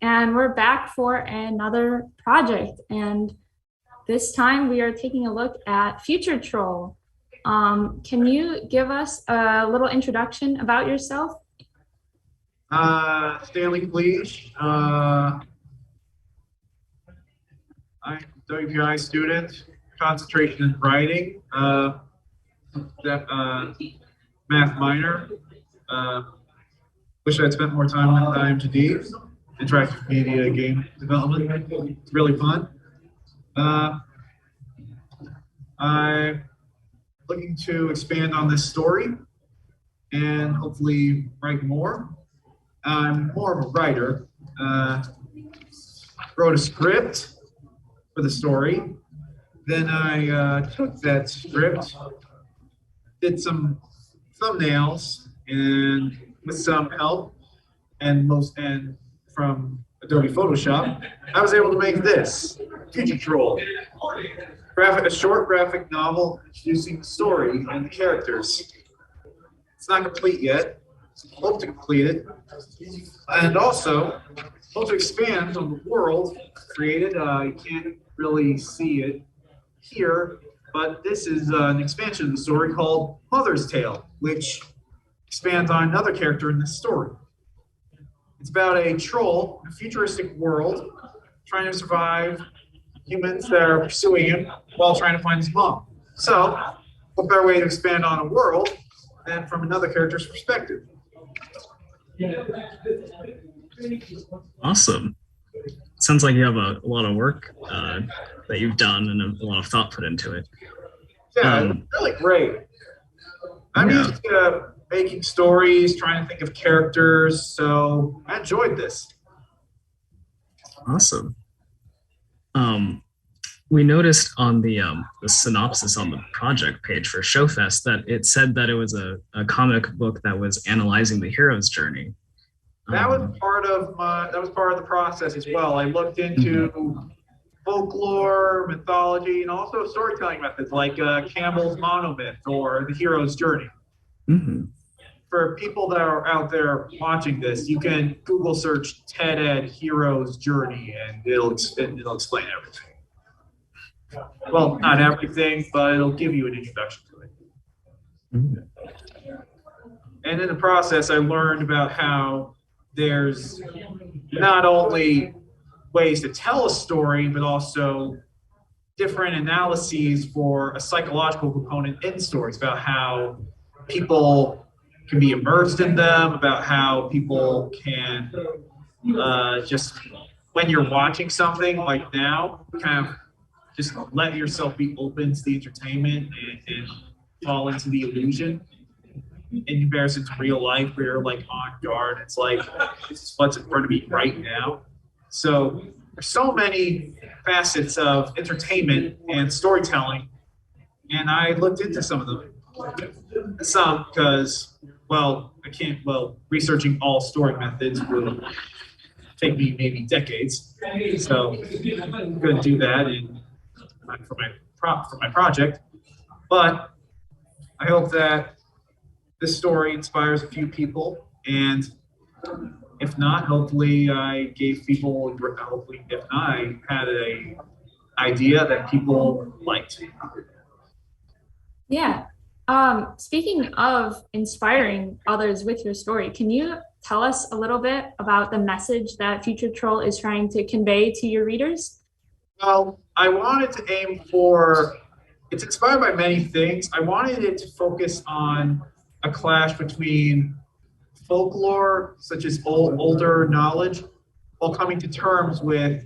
and we're back for another project. And this time we are taking a look at Future Troll. Can you give us a little introduction about yourself? Stanley, please. I'm a WPI student, concentration in writing, math minor. Wish I'd spent more time with IMGD, interactive media game development. It's really fun. I'm looking to expand on this story and hopefully write more. I'm more of a writer. Wrote a script for the story. Then I took that script, did some thumbnails, and with some help and from Adobe Photoshop, I was able to make this Future Troll, a short graphic novel introducing the story and the characters. It's not complete yet. Hope to complete it, and also hope to expand on the world created. You can't really see it here, but this is an expansion of the story called Mother's Tale, which expands on another character in this story. It's about a troll in a futuristic world trying to survive humans that are pursuing him while trying to find his mom. So, what better way to expand on a world than from another character's perspective? Awesome. Sounds like you have a lot of work that you've done and a lot of thought put into it. Yeah, it's really great. I'm used to making stories, trying to think of characters, so I enjoyed this. Awesome. We noticed on the synopsis on the project page for Showfest that it said that it was a comic book that was analyzing the hero's journey. That was part of the process as well. I looked into folklore, mythology, and also storytelling methods like Campbell's monomyth or the hero's journey. Mm-hmm. For people that are out there watching this, you can Google search TED Ed hero's journey, and it'll explain everything. Well, not everything, but it'll give you an introduction to it. Mm-hmm. And in the process, I learned about how there's not only ways to tell a story, but also different analyses for a psychological component in stories about how people can be immersed in them, about how people can just, when you're watching something like now, kind of just let yourself be open to the entertainment and fall into the illusion in comparison to real life where you're like on guard. It's like, this is what's in front of me right now. So there's so many facets of entertainment and storytelling, and I looked into some of them. Some because, researching all story methods would take me maybe decades. So I'm going to do that for my project. But I hope that this story inspires a few people, and if not, hopefully I gave people, hopefully if not, I had a idea that people liked. Yeah. Speaking of inspiring others with your story, can you tell us a little bit about the message that Future Troll is trying to convey to your readers? Well, I wanted to aim for, it's inspired by many things. I wanted it to focus on a clash between folklore, such as older knowledge, while coming to terms with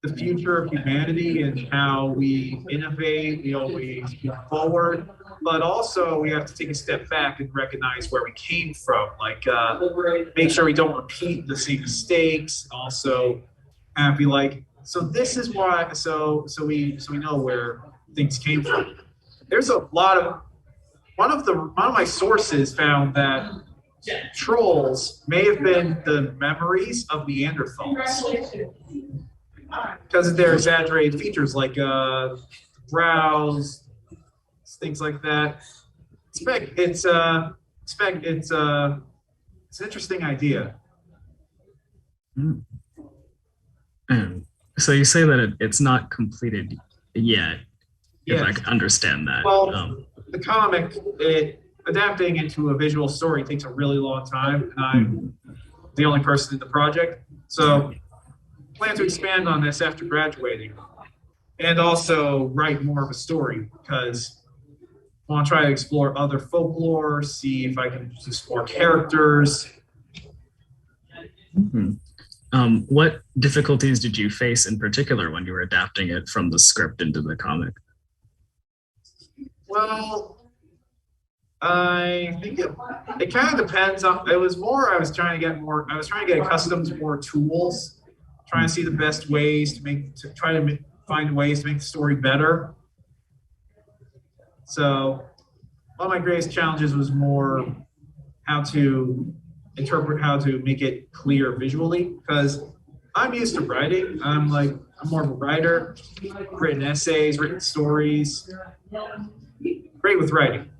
the future of humanity and how we innovate, we always move forward, but also we have to take a step back and recognize where we came from, like make sure we don't repeat the same mistakes, also be like, so this is why, so we know where things came from. There's a lot of, one of my sources found that trolls may have been the memories of Neanderthals because of their exaggerated features like brows, things like that. It's an interesting idea. So you say that it's not completed yet, if I Yes. can understand that. Well, the comic, adapting into a visual story takes a really long time, and I'm the only person in the project. So I plan to expand on this after graduating and also write more of a story because I want to try to explore other folklore, see if I can explore characters. Mhm. What difficulties did you face in particular when you were adapting it from the script into the comic? Well, I think it kind of depends on. It was more. I was trying to get more. I was trying to get accustomed to more tools, trying to see the best ways find ways to make the story better. So one of my greatest challenges was more how to interpret, how to make it clear visually, because I'm used to writing. I'm more of a writer, written essays, written stories. Great with writing.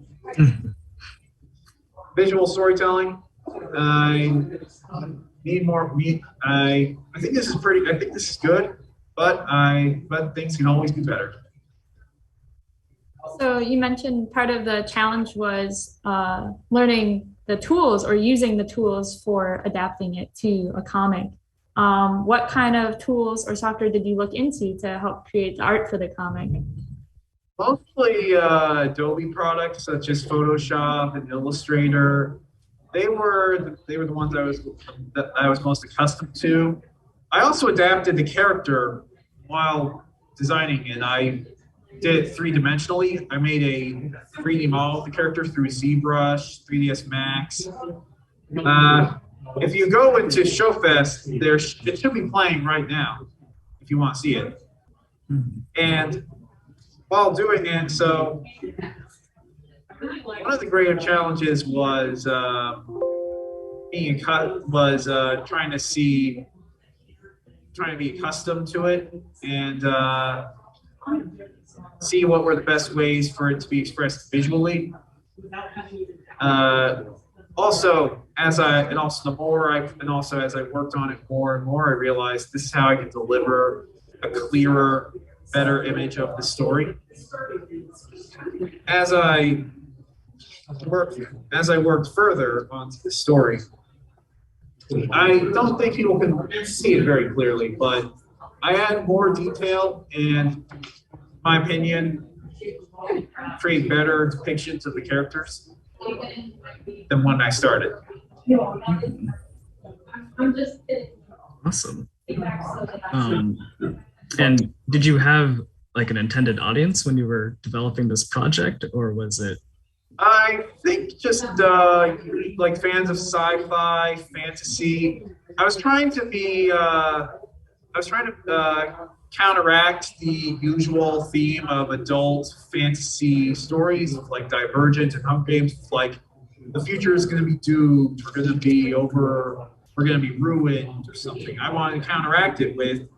Visual storytelling. I need more. I think this is pretty. I think this is good, but things can always be better. So you mentioned part of the challenge was learning the tools or using the tools for adapting it to a comic. What kind of tools or software did you look into to help create the art for the comic? Mostly Adobe products such as Photoshop and Illustrator. They were the ones that I was most accustomed to. I also adapted the character while designing it. I did it three-dimensionally. I made a 3D model of the character through ZBrush, 3ds Max. If you go into Showfest, it should be playing right now if you want to see it. And while doing it, so one of the greater challenges was trying to be accustomed to it and see what were the best ways for it to be expressed visually. Also, as I worked on it more and more, I realized this is how I can deliver a clearer, better image of the story. As I worked further onto the story, I don't think people can see it very clearly, but I add more detail and, in my opinion, create better depictions of the characters than when I started. Awesome. And did you have like an intended audience when you were developing this project, or was it? I think just like fans of sci-fi, fantasy. I was trying to counteract the usual theme of adult fantasy stories of like Divergent and Hunger Games. Like the future is going to be doomed. We're going to be over. We're going to be ruined or something. I wanted to counteract it with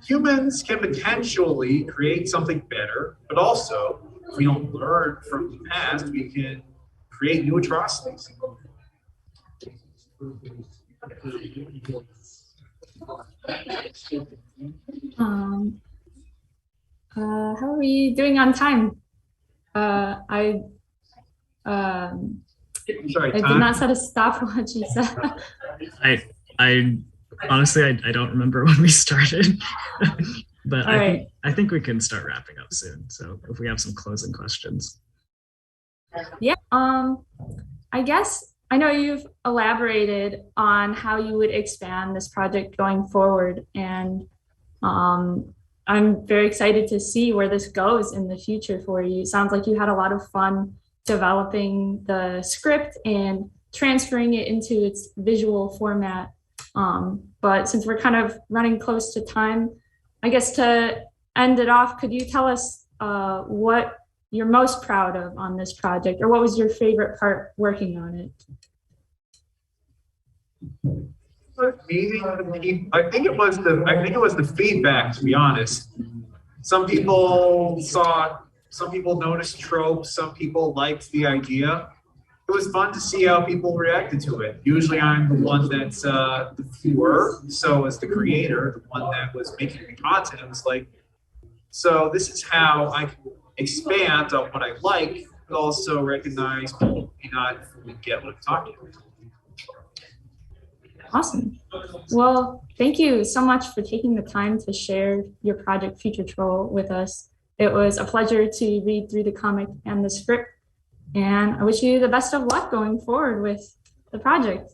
humans can potentially create something better, but also if we don't learn from the past, we can create new atrocities. How are we doing on time? I Sorry, did not set a stopwatch, Issa. I honestly I don't remember when we started, but I think we can start wrapping up soon. So if we have some closing questions. Yeah. I guess I know you've elaborated on how you would expand this project going forward, and I'm very excited to see where this goes in the future for you. It sounds like you had a lot of fun developing the script and transferring it into its visual format. But since we're kind of running close to time, I guess to end it off, could you tell us what you're most proud of on this project, or what was your favorite part working on it? I think it was the feedback, to be honest. Some people noticed tropes, some people liked the idea, it was fun to see how people reacted to it. Usually I'm the one that's the viewer, so as the creator, the one that was making the content, it was like, so this is how I can expand on what I like, but also recognize people may not fully get what I'm talking about. Awesome. Well, thank you so much for taking the time to share your project Future Troll with us. It was a pleasure to read through the comic and the script, and I wish you the best of luck going forward with the project.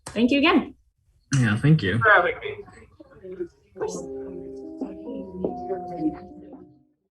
Thank you again. Yeah, thank you. For having me. Of course.